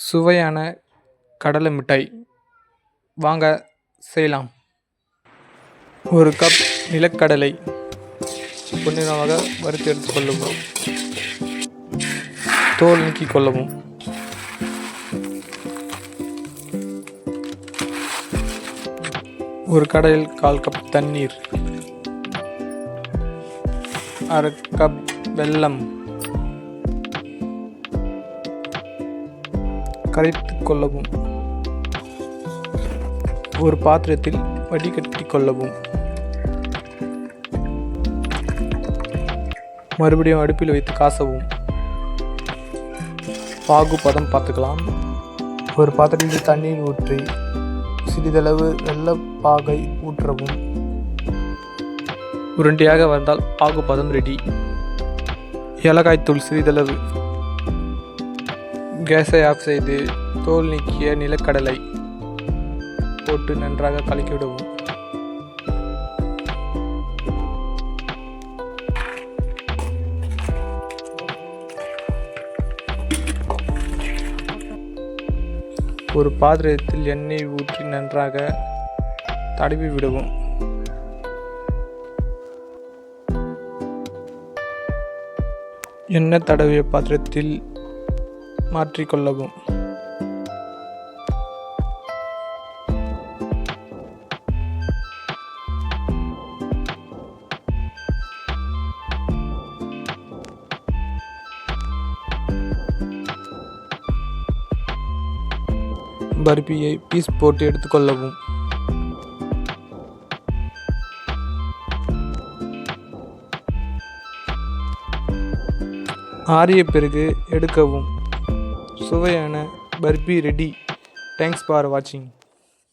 சுவையான கடலை மிட்டாய் வாங்க செய்யலாம். ஒரு கப் நிலக்கடலை பொன்னிறமாக வறுத்து எடுத்துக் கொள்ளவும், தோல் நீக்கிக் கொள்ளவும். ஒரு கடாயில் 1/4 கப் தண்ணீர், அரை கப் வெல்லம் கரைத்துக் கொள்ளவும். ஒரு பாத்திரத்தில் வடிகட்டிக் கொள்ளவும். மறுபடியும் அடுப்பில் வைத்து காசவும். பாகு பதம் பார்த்துக்கலாம். ஒரு பாத்திரத்தில் தண்ணீர் ஊற்றி சிறிதளவு வெல்லப்பாகை ஊற்றவும். உருண்டையாக வந்தால் பாகு பதம் ரெடி. ஏலக்காய் தூள் சிறிதளவு. கேஸை ஆஃப் செய்து தோல் நீக்கிய நிலக்கடலை போட்டு நன்றாக கலக்கிவிடவும். ஒரு பாத்திரத்தில் எண்ணெய் ஊற்றி நன்றாக தடவி விடவும். எண்ணெய் தடவிய பாத்திரத்தில் மாற்றிக்கொள்ளவும். பர்பியை பீஸ் போட்டு எடுத்துக்கொள்ளவும். ஆறிய பிறகு எடுக்கவும். சுவையான பர்பி ரெடி. தேங்க்ஸ் ஃபார் வாட்சிங்.